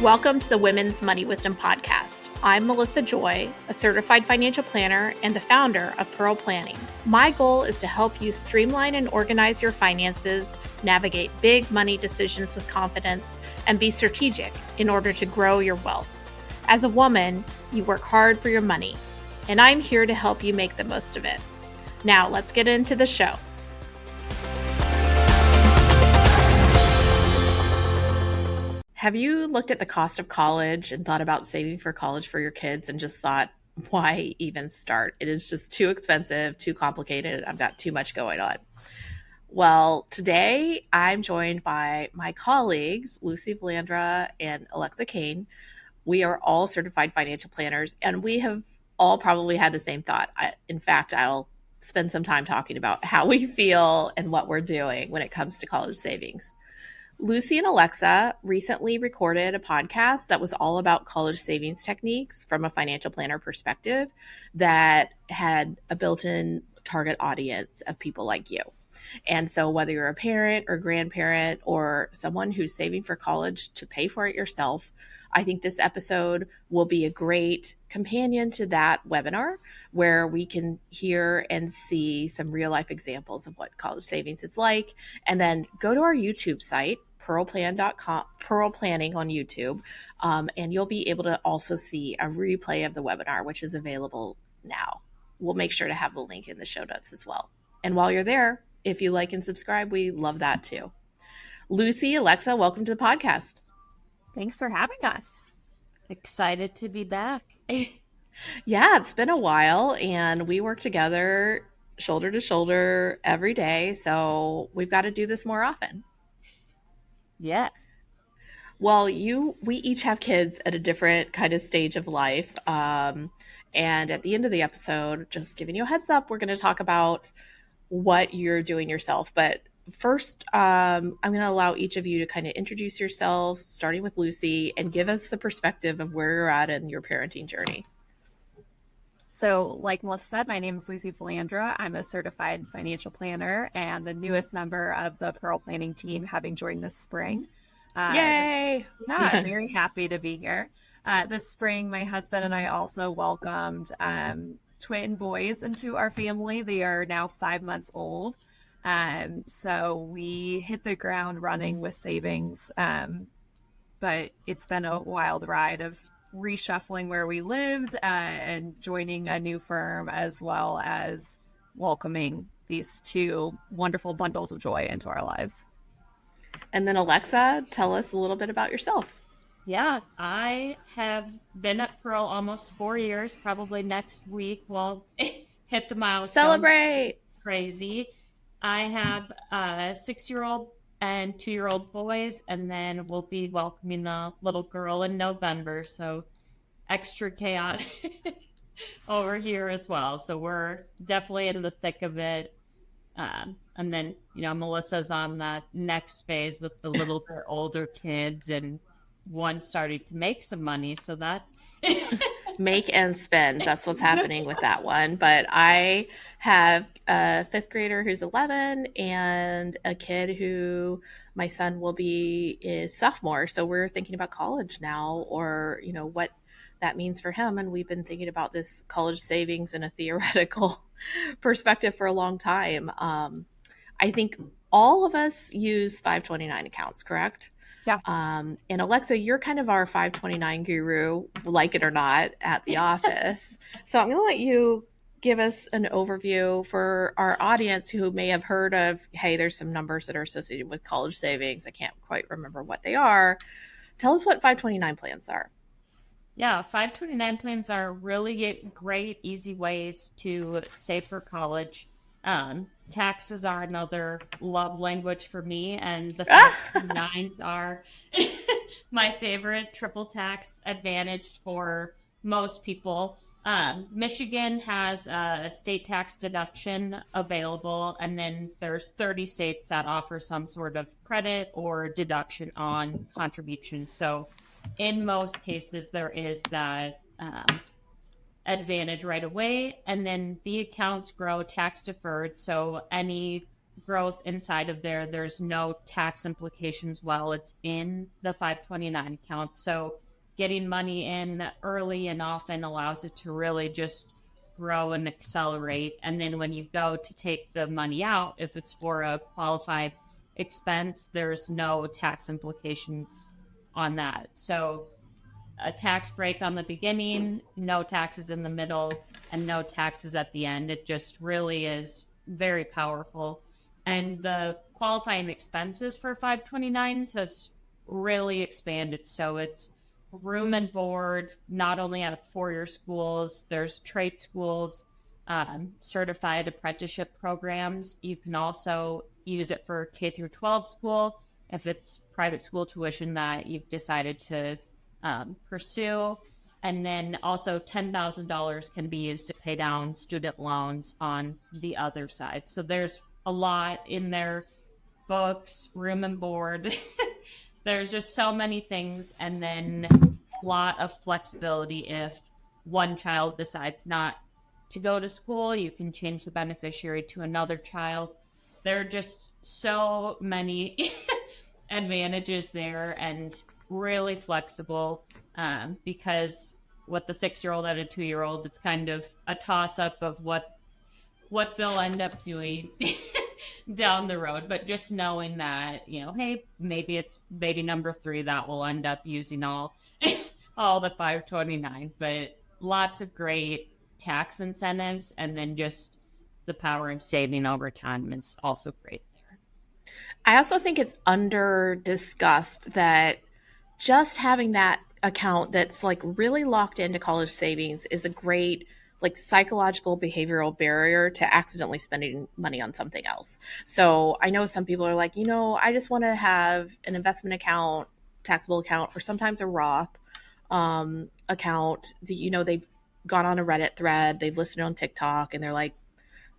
Welcome to the Women's Money Wisdom Podcast. I'm Melissa Joy, a certified financial planner and the founder of Pearl Planning. My goal is to help you streamline and organize your finances, navigate big money decisions with confidence, and be strategic in order to grow your wealth. As a woman, you work hard for your money, and I'm here to help you make the most of it. Now, let's get into the show. Have you looked at the cost of college and thought about saving for college for your kids and just thought, why even start? It is just too expensive, too complicated. I've got too much going on. Well, today I'm joined by my colleagues, Lucy Valandra and Alexa Kane. We are all certified financial planners, and we have all probably had the same thought. In fact, I'll spend some time talking about how we feel and what we're doing when it comes to college savings. Lucy and Alexa recently recorded a podcast that was all about college savings techniques from a financial planner perspective that had a built-in target audience of people like you. And so whether you're a parent or grandparent or someone who's saving for college to pay for it yourself, I think this episode will be a great companion to that webinar where we can hear and see some real life examples of what college savings is like. And then go to our YouTube site, pearlplan.com, Pearl Planning on YouTube, and you'll be able to also see a replay of the webinar, which is available now. We'll make sure to have the link in the show notes as well. And while you're there, if you like and subscribe, we love that too. Lucy, Alexa, welcome to the podcast. Thanks for having us. Excited to be back. Yeah, it's been a while, and we work together shoulder to shoulder every day, so we've got to do this more often. Yes. Well, we each have kids at a different kind of stage of life, and at the end of the episode, just giving you a heads up, we're going to talk about what you're doing yourself. But first, I'm going to allow each of you to kind of introduce yourselves, starting with Lucy, and give us the perspective of where you're at in your parenting journey. So like Melissa said, my name is Lucy Valandra. I'm a certified financial planner and the newest member of the Pearl Planning team, having joined this spring. Yay! Very happy to be here. This spring, my husband and I also welcomed twin boys into our family. They are now 5 months old. So we hit the ground running with savings, but it's been a wild ride of reshuffling where we lived and joining a new firm, as well as welcoming these two wonderful bundles of joy into our lives. And then Alexa, tell us a little bit about yourself. Yeah, I have been at Pearl almost 4 years. Probably next week we'll hit the milestone. Celebrate! Crazy. I have a 6-year-old and 2-year-old boys, and then we'll be welcoming a little girl in November. So extra chaotic over here as well. So we're definitely in the thick of it. And then, Melissa's on that next phase with the little bit older kids and one starting to make some money. So that's make and spend. That's what's happening with that one. But I have a 5th grader who's 11 and a kid who my son will be is sophomore. So we're thinking about college now, or, what that means for him. And we've been thinking about this college savings in a theoretical perspective for a long time. I think all of us use 529 accounts, correct? Yeah. And Alexa, you're kind of our 529 guru, like it or not, at the office. So I'm going to let you give us an overview for our audience who may have heard of, hey, there's some numbers that are associated with college savings. I can't quite remember what they are. Tell us what 529 plans are. Yeah, 529 plans are really great, easy ways to save for college. Taxes are another love language for me, and the 529s are my favorite. Triple tax advantage for most people. Michigan has a state tax deduction available, and then there's 30 states that offer some sort of credit or deduction on contributions. So in most cases, there is that advantage right away, and then the accounts grow tax deferred. So any growth inside of there. There's no tax implications while it's in the 529 account. So getting money in early and often allows it to really just grow and accelerate. And then when you go to take the money out, if it's for a qualified expense, there's no tax implications on that. So a tax break on the beginning, no taxes in the middle, and no taxes at the end. It just really is very powerful. And the qualifying expenses for 529s has really expanded. So it's room and board, not only at four-year schools, there's trade schools, certified apprenticeship programs. You can also use it for K through 12 school if it's private school tuition that you've decided to pursue. And then also $10,000 can be used to pay down student loans on the other side. So there's a lot in there, books, room and board. There's just so many things. And then a lot of flexibility. If one child decides not to go to school, you can change the beneficiary to another child. There are just so many advantages there, and really flexible, because with the 6-year-old and a 2-year-old, it's kind of a toss up of what they'll end up doing down the road. But just knowing that, hey, maybe it's baby number 3 that will end up using all all the 529. But lots of great tax incentives, and then just the power of saving over time is also great there. I also think it's under discussed that just having that account that's like really locked into college savings is a great like psychological behavioral barrier to accidentally spending money on something else. So I know some people are like, I just want to have an investment account, taxable account, or sometimes a Roth account. They've gone on a Reddit thread, they've listened on TikTok, and they're like,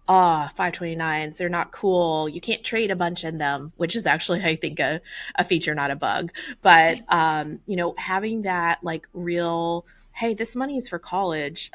529s, they're not cool. You can't trade a bunch in them, which is actually, I think, a feature, not a bug. But, having that like real, hey, this money is for college,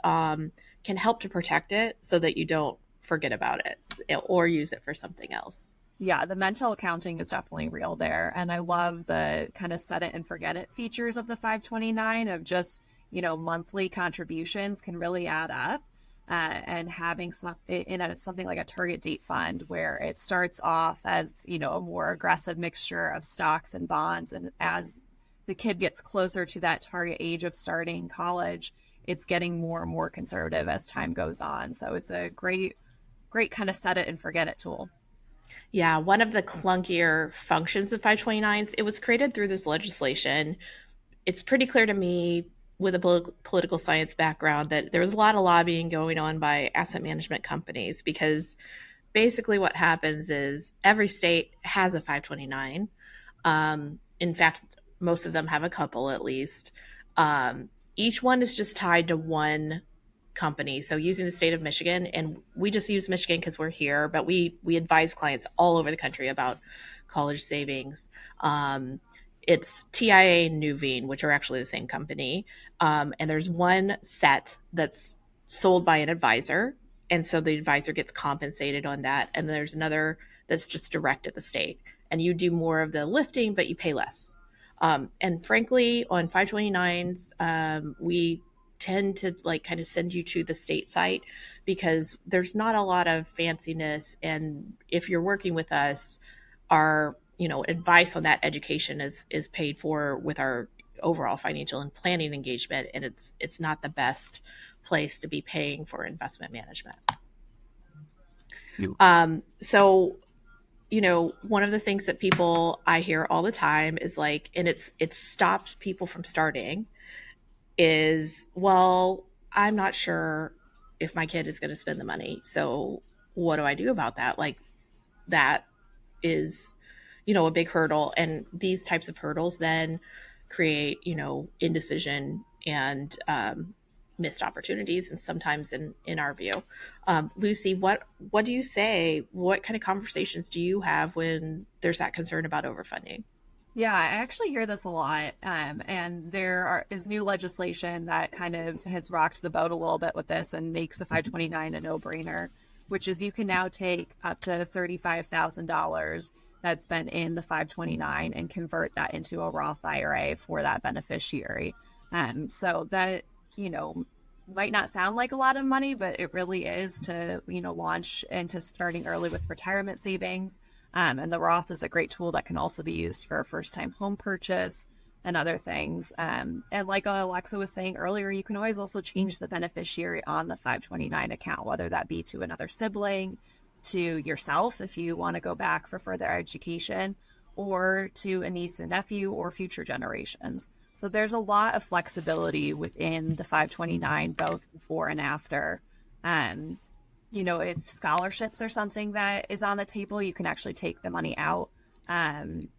can help to protect it so that you don't forget about it or use it for something else. Yeah, the mental accounting is definitely real there. And I love the kind of set it and forget it features of the 529 of just, monthly contributions can really add up. And having something like a target date fund where it starts off as, a more aggressive mixture of stocks and bonds. And as the kid gets closer to that target age of starting college, it's getting more and more conservative as time goes on. So it's a great kind of set it and forget it tool. Yeah, one of the clunkier functions of 529s, it was created through this legislation. It's pretty clear to me with a political science background that there was a lot of lobbying going on by asset management companies, because basically what happens is every state has a 529. In fact, most of them have a couple at least. Each one is just tied to one company. So using the state of Michigan, and we just use Michigan because we're here, but we advise clients all over the country about college savings. It's TIA and Nuveen, which are actually the same company. And there's one set that's sold by an advisor. And so the advisor gets compensated on that. And there's another that's just direct at the state. And you do more of the lifting, but you pay less. And frankly, on 529s, we tend to like kind of send you to the state site because there's not a lot of fanciness. And if you're working with us, our advice on that education is paid for with our overall financial and planning engagement, and it's not the best place to be paying for investment management. So one of the things that I hear all the time is like, and it stops people from starting, is, well, I'm not sure if my kid is going to spend the money, so what do I do about that? Like, that is a big hurdle. And these types of hurdles then create, indecision and missed opportunities. And sometimes in our view, Lucy, what do you say? What kind of conversations do you have when there's that concern about overfunding? Yeah, I actually hear this a lot. And there is new legislation that kind of has rocked the boat a little bit with this and makes a 529 a no-brainer. which is you can now take up to $35,000 that's been in the 529 and convert that into a Roth IRA for that beneficiary. So that, you know, might not sound like a lot of money, but it really is to, you know, launch into starting early with retirement savings. And the Roth is a great tool that can also be used for a first-time home purchase and other things. And like Alexa was saying earlier, you can always also change the beneficiary on the 529 account, whether that be to another sibling, to yourself if you want to go back for further education, or to a niece and nephew or future generations. So there's a lot of flexibility within the 529, both before and after. You know, if scholarships are something that is on the table, you can actually take the money out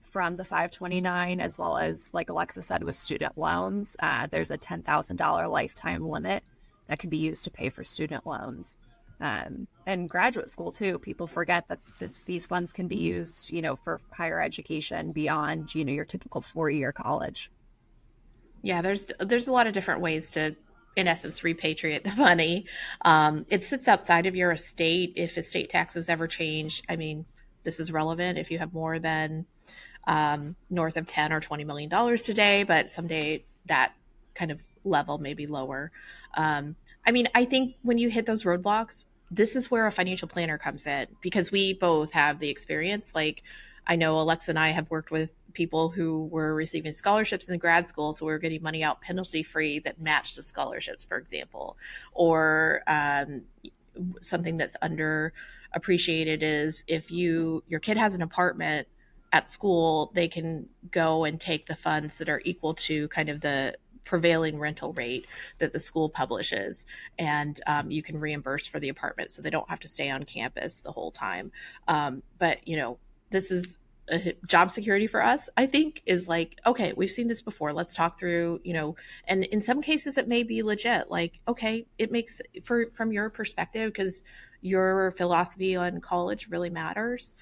from the 529, as well as, like Alexa said, with student loans. There's a $10,000 lifetime limit that can be used to pay for student loans. And graduate school too. People forget that these funds can be used, you know, for higher education beyond, you know, your typical 4-year college. Yeah, there's a lot of different ways to, in essence, repatriate the money. It sits outside of your estate if estate taxes ever change. I mean, this is relevant if you have more than north of 10 or $20 million today, but someday that kind of level may be lower. I mean, I think when you hit those roadblocks, this is where a financial planner comes in, because we both have the experience. Like, I know Alexa and I have worked with people who were receiving scholarships in grad school, so we were getting money out penalty free that matched the scholarships, for example. Or something that's underappreciated is if your kid has an apartment at school, they can go and take the funds that are equal to kind of the prevailing rental rate that the school publishes, and you can reimburse for the apartment, so they don't have to stay on campus the whole time. But you know, this is job security for us, I think, is like, okay, we've seen this before. Let's talk through, you know, and in some cases it may be legit. Like, okay, it makes from your perspective, because your philosophy on college really matters.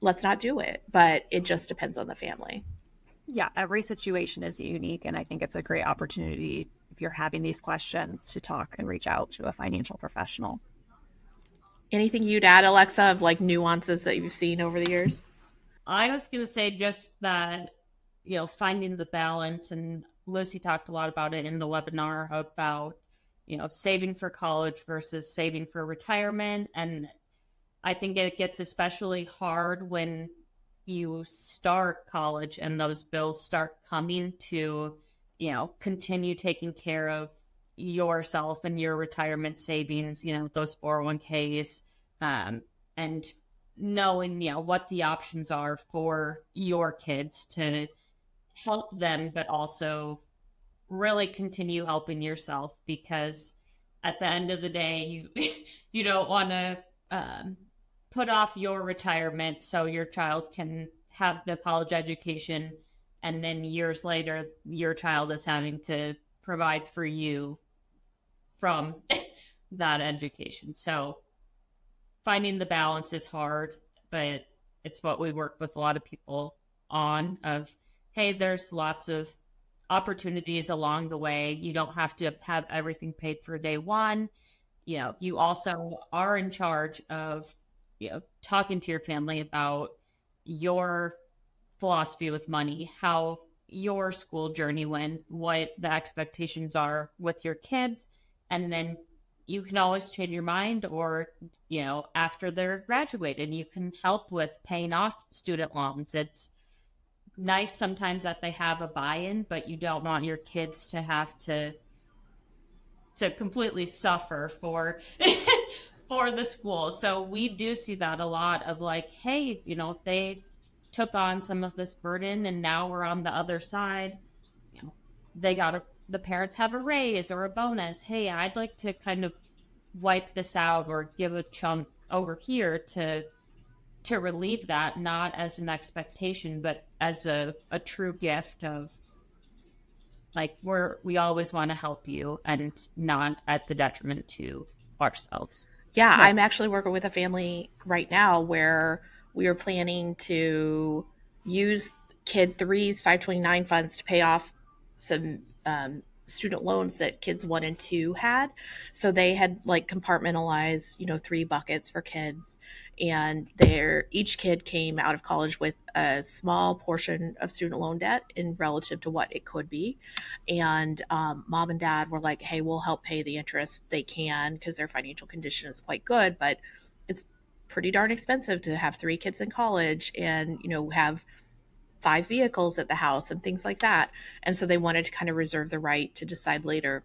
Let's not do it, but it just depends on the family. Yeah, every situation is unique. And I think it's a great opportunity, if you're having these questions, to talk and reach out to a financial professional. Anything you'd add, Alexa, of like nuances that you've seen over the years? I was going to say just that, you know, finding the balance, and Lucy talked a lot about it in the webinar about, you know, saving for college versus saving for retirement. And I think it gets especially hard when you start college and those bills start coming to, you know, continue taking care of yourself and your retirement savings, you know, those 401ks, and knowing, you know, what the options are for your kids to help them, but also really continue helping yourself, because at the end of the day, you don't want to put off your retirement so your child can have the college education, and then years later your child is having to provide for you from that education. So finding the balance is hard, but it's what we work with a lot of people on, of, hey, there's lots of opportunities along the way. You don't have to have everything paid for day one. You know, you also are in charge of, you know, talking to your family about your philosophy with money, how your school journey went, what the expectations are with your kids, and then you can always change your mind, or, you know, after they're graduated, you can help with paying off student loans. It's nice sometimes that they have a buy-in, but you don't want your kids to have to completely suffer for for the school. So we do see that a lot of, like, hey, you know, they took on some of this burden and now we're on the other side. You know, the parents have a raise or a bonus. Hey, I'd like to kind of wipe this out or give a chunk over here to relieve that, not as an expectation, but as a true gift of, like, we always want to help you and not at the detriment to ourselves. Yeah, I'm actually working with a family right now where we are planning to use Kid Three's 529 funds to pay off some student loans that kids 1 and 2 had. So they had like compartmentalized, 3 buckets for kids, and each kid came out of college with a small portion of student loan debt in relative to what it could be. And mom and dad were like, hey, we'll help pay the interest they can because their financial condition is quite good, but it's pretty darn expensive to have 3 kids in college and have 5 vehicles at the house and things like that. And so they wanted to kind of reserve the right to decide later.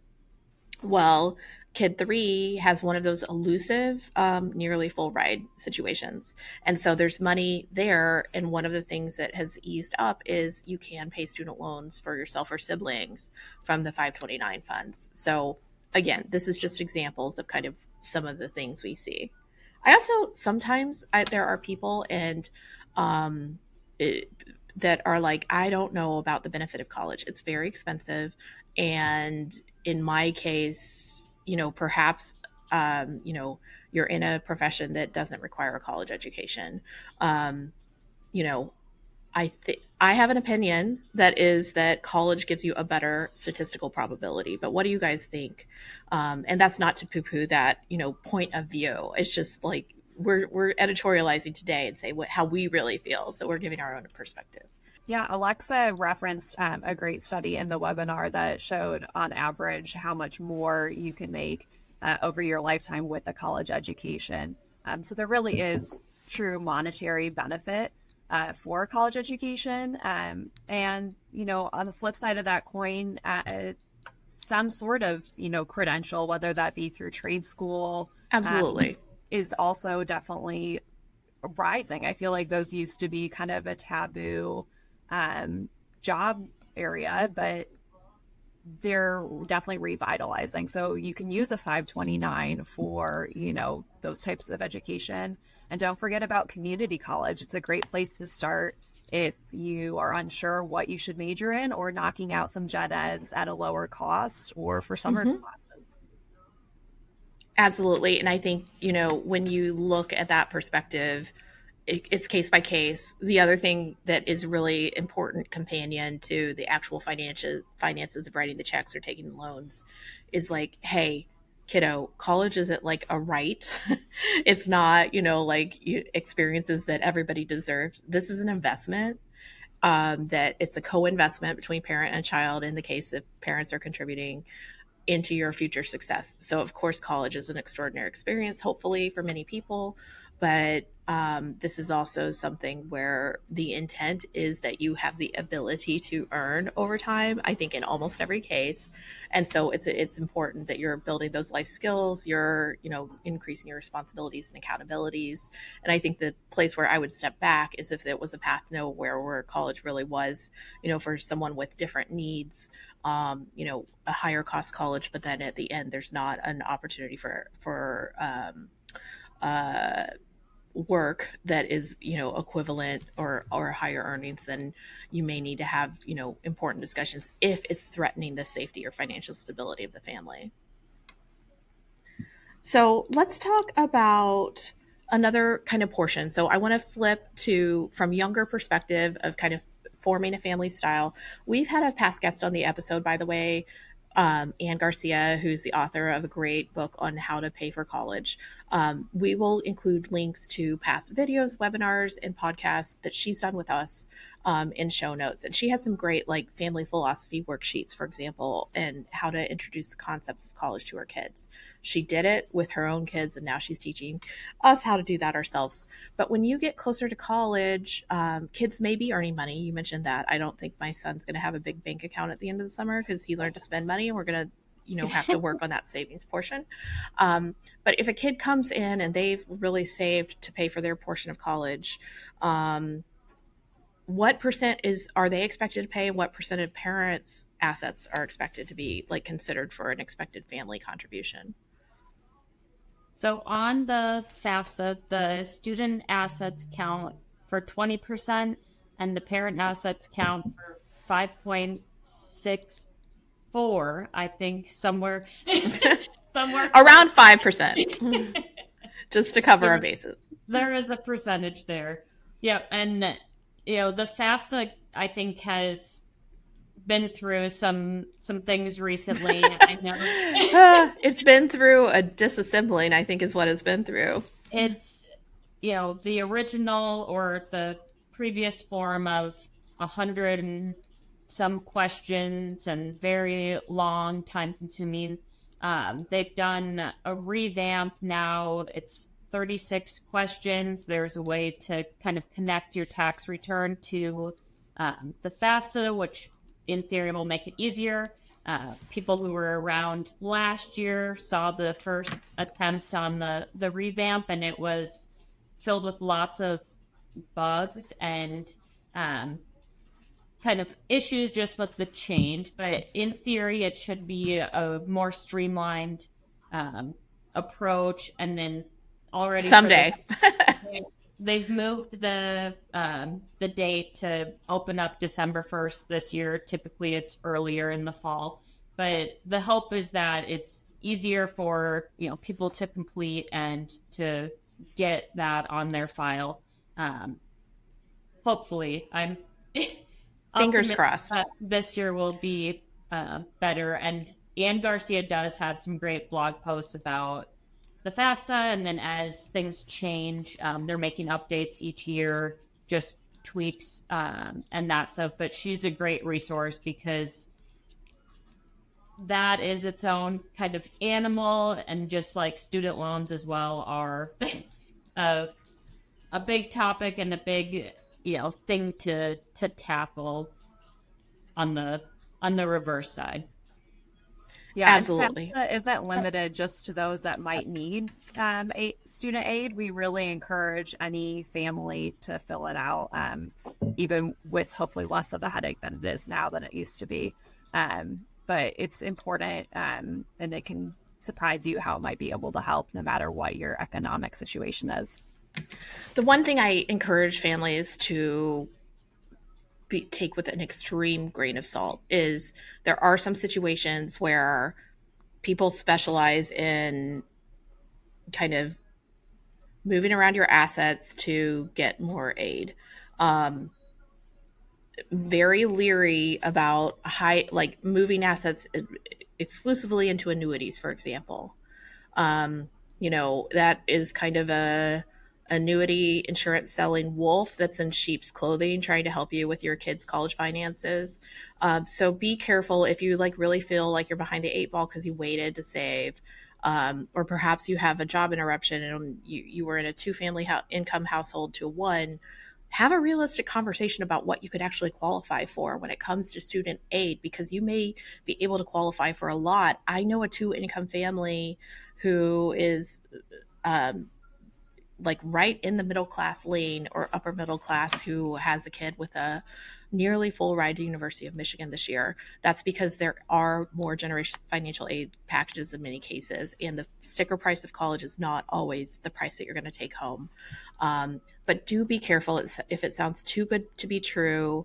Well, kid 3 has one of those elusive, nearly full ride situations. And so there's money there. And one of the things that has eased up is you can pay student loans for yourself or siblings from the 529 funds. So again, this is just examples of kind of some of the things we see. I also sometimes there are people and it, that are like, I don't know about the benefit of college. It's very expensive. And in my case, perhaps, you're in a profession that doesn't require a college education. Um, you know, I have an opinion that is that college gives you a better statistical probability. But what do you guys think? And that's not to poo-poo that point of view. It's just like we're editorializing today and say how we really feel. So we're giving our own perspective. Yeah, Alexa referenced a great study in the webinar that showed on average how much more you can make over your lifetime with a college education. So there really is true monetary benefit for college education. And, on the flip side of that coin, some sort of, credential, whether that be through trade school. Absolutely. Is also definitely rising. I feel like those used to be kind of a taboo job area, but they're definitely revitalizing. So you can use a 529 for, those types of education. And don't forget about community college. It's a great place to start if you are unsure what you should major in, or knocking out some gen eds at a lower cost, or for summer classes. Absolutely. And I think, when you look at that perspective, it's case by case. The other thing that is really important companion to the actual finances of writing the checks or taking the loans is like, hey, kiddo, college isn't like a right. It's not, like experiences that everybody deserves. This is an investment. That it's a co-investment between parent and child in the case that parents are contributing into your future success. So, of course, college is an extraordinary experience, hopefully, for many people. But this is also something where the intent is that you have the ability to earn over time, I think, in almost every case. And so it's important that you're building those life skills, you're, increasing your responsibilities and accountabilities. And I think the place where I would step back is if it was a path nowhere, where college really was, for someone with different needs, a higher cost college, but then at the end, there's not an opportunity for work that is, equivalent or higher earnings, then you may need to have, important discussions if it's threatening the safety or financial stability of the family. So let's talk about another kind of portion. So I want to flip from younger perspective of kind of forming a family style. We've had a past guest on the episode, by the way, Ann Garcia, who's the author of a great book on how to pay for college. We will include links to past videos, webinars, and podcasts that she's done with us in show notes. And she has some great like family philosophy worksheets, for example, and how to introduce the concepts of college to her kids. She did it with her own kids, and now she's teaching us how to do that ourselves. But when you get closer to college, kids may be earning money. You mentioned that. I don't think my son's going to have a big bank account at the end of the summer because he learned to spend money, and we're going to have to work on that savings portion. But if a kid comes in and they've really saved to pay for their portion of college, what percent are they expected to pay, and what percent of parents' assets are expected to be like considered for an expected family contribution? So on the FAFSA, the student assets count for 20% and the parent assets count for 5.64, I think, somewhere around 5%, just to cover our bases. There is a percentage there. Yeah, and the FAFSA, I think, has been through some things recently. I know It's been through a disassembling, I think is what it's been through. it's the original or the previous form of 100 and some questions and very long, time consuming. They've done a revamp now. It's 36 questions. There's a way to kind of connect your tax return to the FAFSA, which in theory will make it easier. People who were around last year saw the first attempt on the revamp, and it was filled with lots of bugs and um, kind of issues just with the change. But in theory, it should be a more streamlined um, approach. And then already for this, Someday. they've moved the date to open up December 1st this year. Typically, it's earlier in the fall, but the hope is that it's easier for people to complete and to get that on their file. Um, Hopefully, I'm Fingers optimistic crossed. that this year will be better. And Ann Garcia does have some great blog posts about the FAFSA, and then as things change, they're making updates each year, just tweaks and that stuff. But she's a great resource because that is its own kind of animal, and just like student loans as well are a, a big topic and a big thing to tackle on the reverse side. Yeah, and Absolutely. FAFSA isn't limited just to those that might need student aid. We really encourage any family to fill it out, even with hopefully less of a headache than it is now than it used to be. But it's important, and it can surprise you how it might be able to help no matter what your economic situation is. The one thing I encourage families to take with an extreme grain of salt is there are some situations where people specialize in kind of moving around your assets to get more aid. Um, Very leery about like moving assets exclusively into annuities, for example. Um, that is kind of a annuity insurance selling wolf that's in sheep's clothing trying to help you with your kids' college finances. So be careful if you like really feel like you're behind the eight ball because you waited to save. Or perhaps you have a job interruption and you were in a income household to one. Have a realistic conversation about what you could actually qualify for when it comes to student aid, because you may be able to qualify for a lot. I know a two income family who is like right in the middle class lane or upper middle class who has a kid with a nearly full ride to University of Michigan this year. That's because there are more generous financial aid packages in many cases, and the sticker price of college is not always the price that you're going to take home. But do be careful if it sounds too good to be true.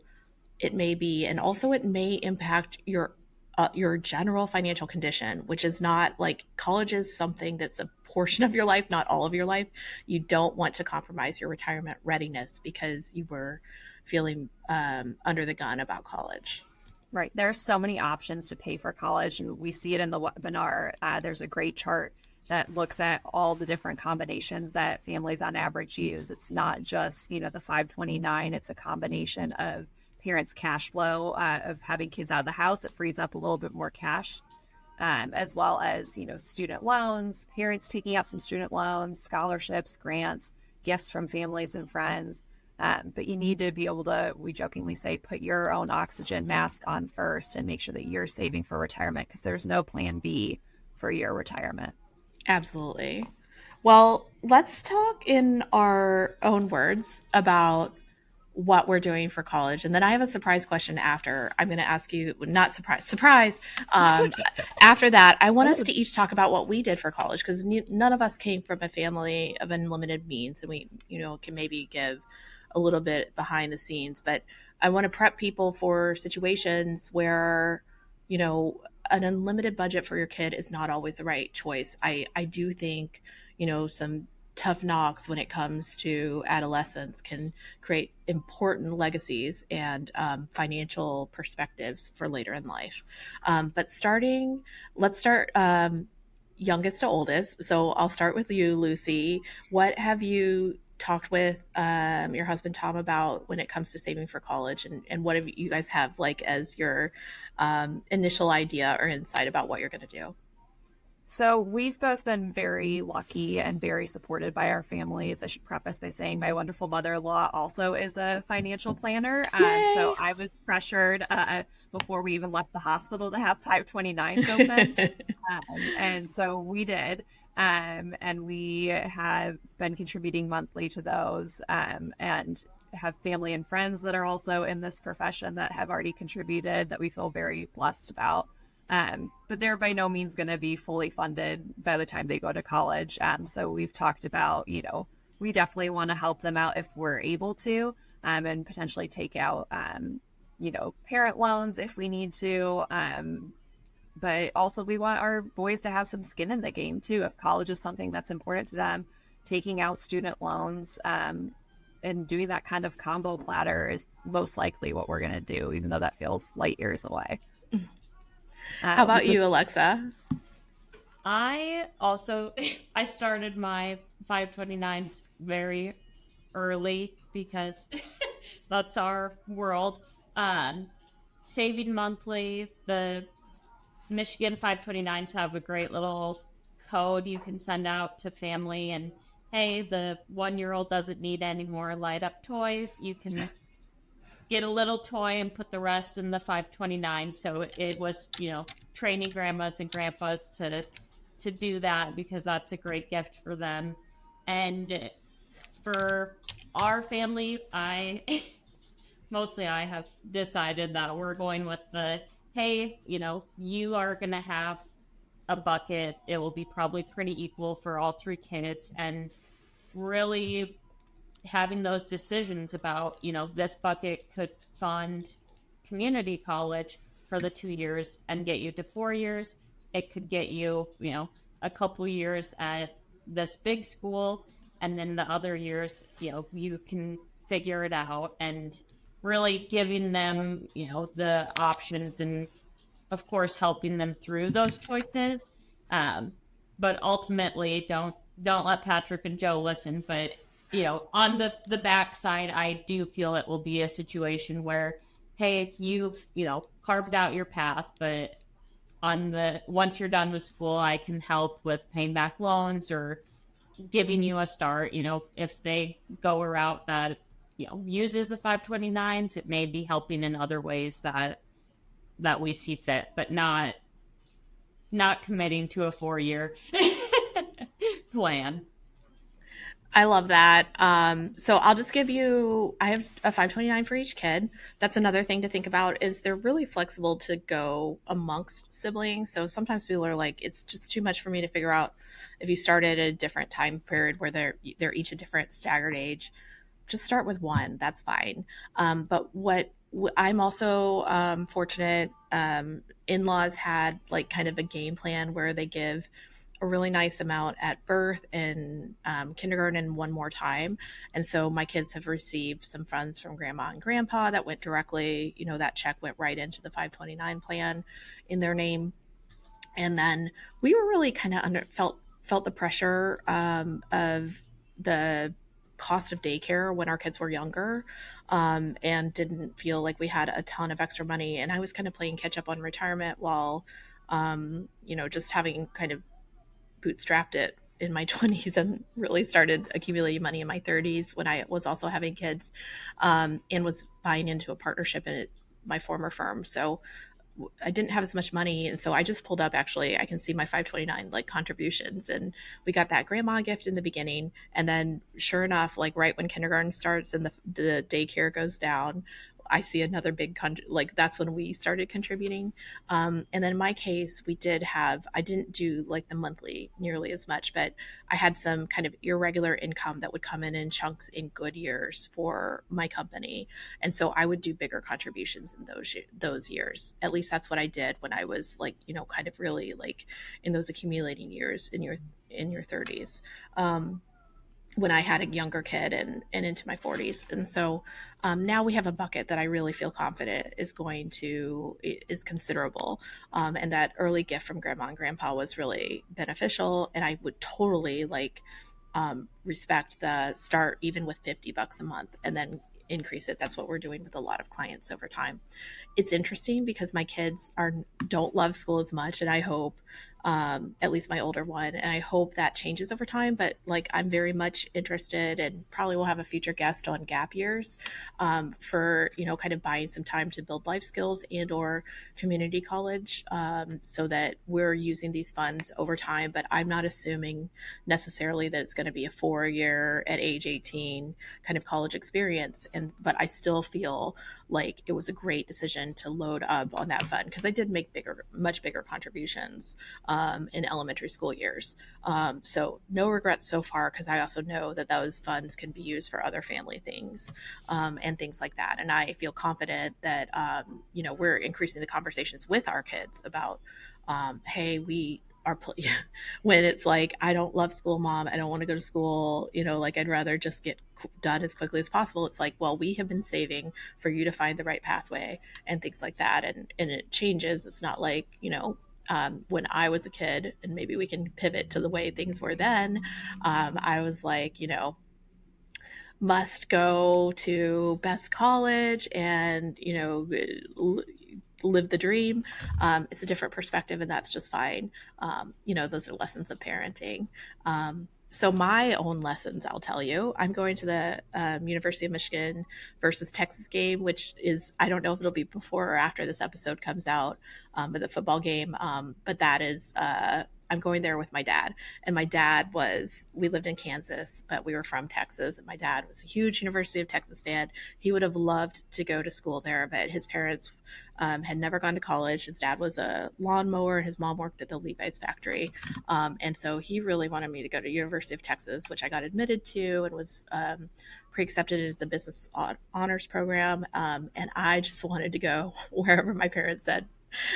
It may be, and also it may impact your general financial condition, which is not like college is something that's a portion of your life, not all of your life. You don't want to compromise your retirement readiness because you were feeling under the gun about college. Right. There are so many options to pay for college, and we see it in the webinar. There's a great chart that looks at all the different combinations that families on average use. It's not just, the 529. It's a combination of parents' cash flow of having kids out of the house. It frees up a little bit more cash, as well as, student loans, parents taking out some student loans, scholarships, grants, gifts from families and friends. But you need to be able to, we jokingly say, put your own oxygen mask on first and make sure that you're saving for retirement, because there's no plan B for your retirement. Absolutely. Well, let's talk in our own words about what we're doing for college. And then I have a surprise question after. I'm going to ask you, not surprise. After that, I want us to each talk about what we did for college, because none of us came from a family of unlimited means, and we, can maybe give a little bit behind the scenes. But I want to prep people for situations where, an unlimited budget for your kid is not always the right choice. I do think, some tough knocks when it comes to adolescence can create important legacies and financial perspectives for later in life. But let's start youngest to oldest. So I'll start with you, Lucy. What have you talked with your husband Tom about when it comes to saving for college, and what have you guys have like as your initial idea or insight about what you're going to do? So we've both been very lucky and very supported by our families. I should preface by saying my wonderful mother-in-law also is a financial planner. So Yay! I was pressured before we even left the hospital to have 529s open. And so we did. And we have been contributing monthly to those, and have family and friends that are also in this profession that have already contributed that we feel very blessed about. But they're by no means going to be fully funded by the time they go to college. So we've talked about, we definitely want to help them out if we're able to, and potentially take out, parent loans if we need to. But also we want our boys to have some skin in the game too. If college is something that's important to them, taking out student loans, and doing that kind of combo platter is most likely what we're going to do, even though that feels light years away. How about you, Alexa? I also I started my 529s very early because that's our world. Saving monthly, the Michigan 529s have a great little code you can send out to family, and hey, the 1-year-old doesn't need any more light up toys. You can get a little toy and put the rest in the 529. So it was, training grandmas and grandpas to do that, because that's a great gift for them. And for our family, I mostly I have decided that we're going with the, hey, you are going to have a bucket. It will be probably pretty equal for all three kids, and really having those decisions about, this bucket could fund community college for the 2 years and get you to 4 years. It could get you, a couple years at this big school. And then the other years, you can figure it out, and really giving them, the options, and of course helping them through those choices. Um, but ultimately, don't let Patrick and Joe listen. But on the backside, I do feel it will be a situation where, hey, you've carved out your path, but once you're done with school, I can help with paying back loans or giving you a start. If they go a route that uses the 529s, it may be helping in other ways that we see fit, but not committing to a 4-year plan. I love that. So I'll just give you, I have a 529 for each kid. That's another thing to think about is they're really flexible to go amongst siblings. So sometimes people are like, it's just too much for me to figure out if you start at a different time period where they're each a different staggered age. Just start with one. That's fine. But I'm also fortunate. In-laws had like kind of a game plan where they give a really nice amount at birth and kindergarten and one more time. And so my kids have received some funds from grandma and grandpa that went directly, that check went right into the 529 plan in their name. And then we were really kind of felt the pressure of the cost of daycare when our kids were younger, and didn't feel like we had a ton of extra money. And I was kind of playing catch up on retirement while, just having kind of bootstrapped it in my 20s and really started accumulating money in my 30s when I was also having kids, and was buying into a partnership in my former firm. So I didn't have as much money. And so I just pulled up, actually, I can see my 529 like contributions, and we got that grandma gift in the beginning. And then sure enough, like right when kindergarten starts and the daycare goes down, I see another big, like that's when we started contributing. And then in my case, I didn't do like the monthly nearly as much, but I had some kind of irregular income that would come in chunks in good years for my company. And so I would do bigger contributions in those years. At least that's what I did when I was like, kind of really like in those accumulating years in your 30s. when I had a younger kid and into my 40s. And so now we have a bucket that I really feel confident is considerable. And that early gift from grandma and grandpa was really beneficial. And I would totally respect the start even with $50 a month and then increase it. That's what we're doing with a lot of clients over time. It's interesting because my kids don't love school as much, and I hope at least my older one, and I hope that changes over time. But like, I'm very much interested, and probably will have a future guest on gap years, for kind of buying some time to build life skills and or community college, so that we're using these funds over time. But I'm not assuming necessarily that it's going to be a 4-year at age 18 kind of college experience. But I still feel like it was a great decision to load up on that fund, because I did make much bigger contributions in elementary school years. So no regrets so far, because I also know that those funds can be used for other family things, and things like that. And I feel confident that we're increasing the conversations with our kids about, hey, we are when it's like, I don't love school, mom, I don't want to go to school, like, I'd rather just get done as quickly as possible. It's like, well, we have been saving for you to find the right pathway and things like that. And it changes. It's not like, when I was a kid, and maybe we can pivot to the way things were then. I was like, must go to best college and, live the dream. It's a different perspective, and that's just fine. Those are lessons of parenting. So my own lessons, I'll tell you, I'm going to the University of Michigan versus Texas game, which is, I don't know if it'll be before or after this episode comes out, but the football game. But that is, I'm going there with my dad. And my dad we lived in Kansas, but we were from Texas. And my dad was a huge University of Texas fan. He would have loved to go to school there, but his parents had never gone to college. His dad was a lawnmower, and his mom worked at the Levi's factory. And so he really wanted me to go to University of Texas, which I got admitted to and was pre-accepted into the business honors program. And I just wanted to go wherever my parents said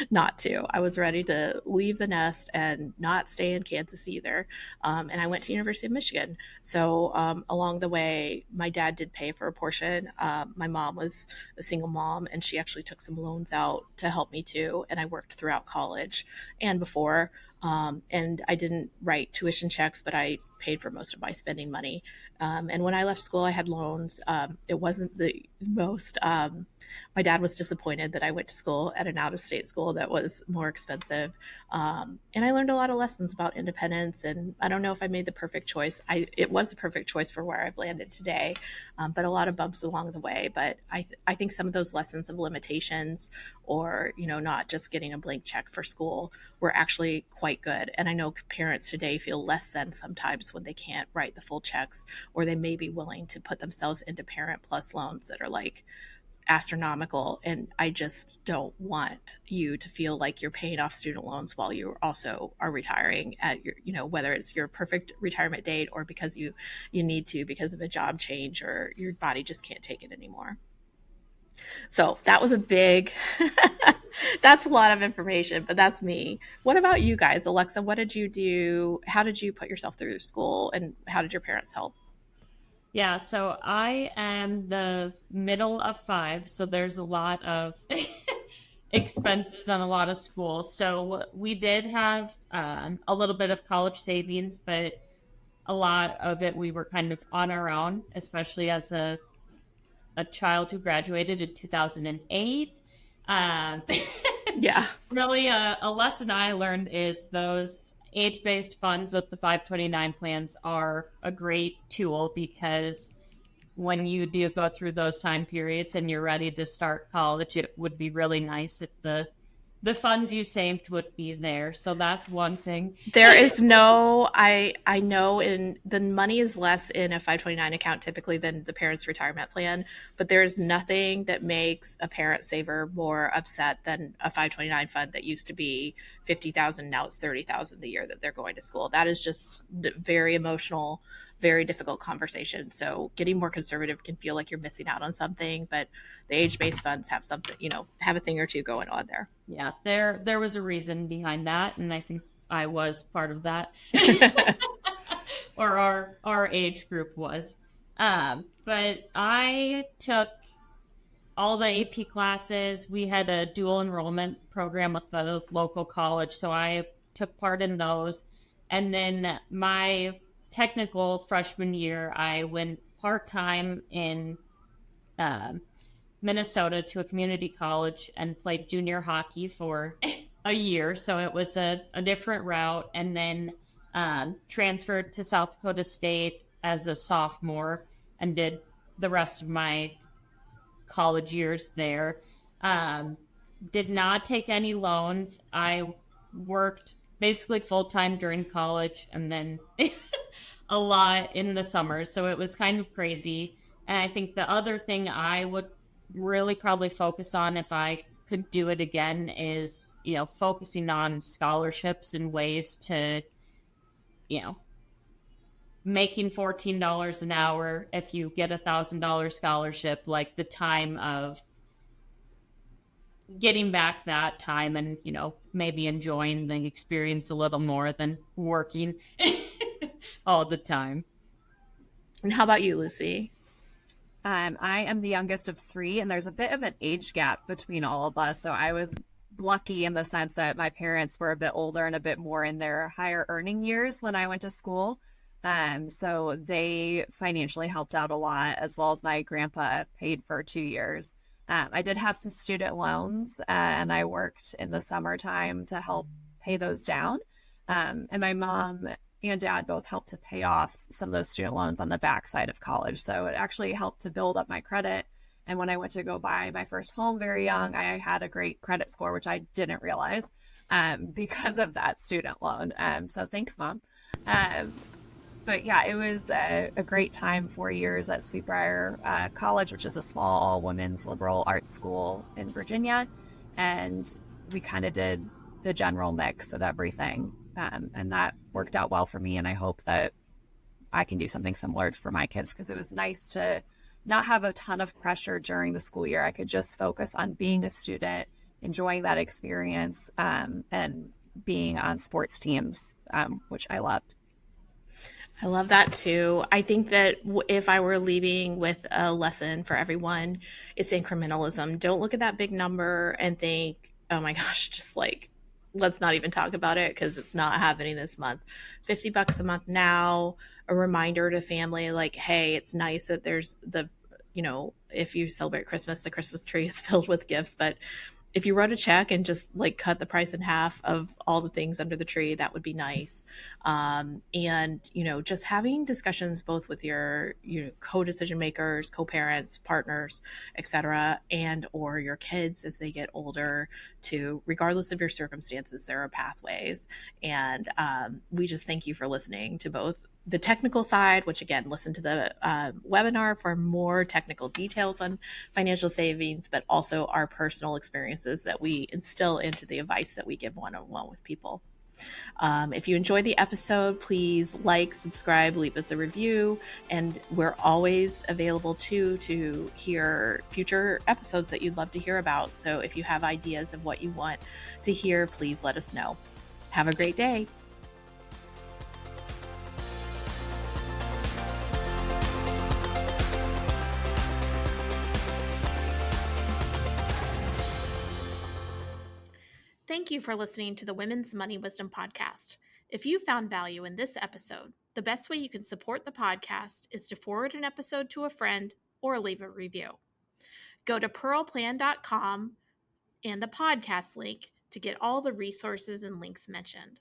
not to. I was ready to leave the nest and not stay in Kansas either. And I went to University of Michigan. So along the way, my dad did pay for a portion. My mom was a single mom, and she actually took some loans out to help me too. And I worked throughout college and before. And I didn't write tuition checks, but I paid for most of my spending money. And when I left school, I had loans. It wasn't the most, my dad was disappointed that I went to school at an out-of-state school that was more expensive. And I learned a lot of lessons about independence. And I don't know if I made the perfect choice. It was the perfect choice for where I've landed today, but a lot of bumps along the way. But I think some of those lessons of limitations, or, not just getting a blank check for school, were actually quite good. And I know parents today feel less than sometimes when they can't write the full checks, or they may be willing to put themselves into Parent Plus loans that are like astronomical. And I just don't want you to feel like you're paying off student loans while you also are retiring at your, whether it's your perfect retirement date or because you need to because of a job change or your body just can't take it anymore. So that was a big, that's a lot of information, but that's me. What about you guys? Alexa, what did you do? How did you put yourself through school, and how did your parents help? Yeah, so I am the middle of five, so there's a lot of expenses on a lot of schools. So we did have a little bit of college savings, but a lot of it we were kind of on our own, especially as a child who graduated in 2008. Um, Yeah. really, a lesson I learned is those age-based funds with the 529 plans are a great tool, because when you do go through those time periods and you're ready to start college, it would be really nice if the funds you saved would be there. So that's one thing. There is no, I know in the money is less in a 529 account typically than the parent's retirement plan, but there is nothing that makes a parent saver more upset than a 529 fund that used to be 50,000, now it's 30,000 the year that they're going to school. That is just very emotional, very difficult conversation. So getting more conservative can feel like you're missing out on something, but the age-based funds have something, have a thing or two going on there. Yeah, there was a reason behind that, and I think I was part of that. or our age group was. But I took all the AP classes. We had a dual enrollment program with the local college, so I took part in those. And then my technical freshman year, I went part time in um, Minnesota to a community college and played junior hockey for a year. So it was a different route. And then transferred to South Dakota State as a sophomore and did the rest of my college years there. Um, did not take any loans. I worked basically full time during college and then a lot in the summer. So it was kind of crazy. And I think the other thing I would really probably focus on if I could do it again is, focusing on scholarships and ways to, you know, making $14 an hour if you get $1,000 scholarship, like the time of getting back that time and, maybe enjoying the experience a little more than working all the time. And how about you, Lucy? I am the youngest of three, and there's a bit of an age gap between all of us. So I was lucky in the sense that my parents were a bit older and a bit more in their higher earning years when I went to school. So they financially helped out a lot, as well as my grandpa paid for 2 years. I did have some student loans, and I worked in the summertime to help pay those down. And my mom and dad both helped to pay off some of those student loans on the backside of college. So it actually helped to build up my credit. And when I went to go buy my first home very young, I had a great credit score, which I didn't realize because of that student loan. So thanks, Mom. But yeah, it was a great time, 4 years at Sweetbriar College, which is a small all-women's liberal arts school in Virginia. And we kind of did the general mix of everything. And that worked out well for me. And I hope that I can do something similar for my kids, because it was nice to not have a ton of pressure during the school year. I could just focus on being a student, enjoying that experience, and being on sports teams, which I loved. I love that too. I think that if I were leaving with a lesson for everyone, it's incrementalism. Don't look at that big number and think, oh my gosh, just like, let's not even talk about it because it's not happening this month. $50 a month now, a reminder to family like, hey, it's nice that there's if you celebrate Christmas, the Christmas tree is filled with gifts, but if you wrote a check and just like cut the price in half of all the things under the tree, that would be nice. And, just having discussions both with your co-decision makers, co-parents, partners, etc., and or your kids as they get older to, regardless of your circumstances, there are pathways. And we just thank you for listening to both the technical side, which again, listen to the webinar for more technical details on financial savings, but also our personal experiences that we instill into the advice that we give one-on-one with people. If you enjoyed the episode, please like, subscribe, leave us a review, and we're always available to hear future episodes that you'd love to hear about. So if you have ideas of what you want to hear, please let us know. Have a great day. Thank you for listening to the Women's Money Wisdom Podcast. If you found value in this episode, the best way you can support the podcast is to forward an episode to a friend or leave a review. Go to pearlplan.com and the podcast link to get all the resources and links mentioned.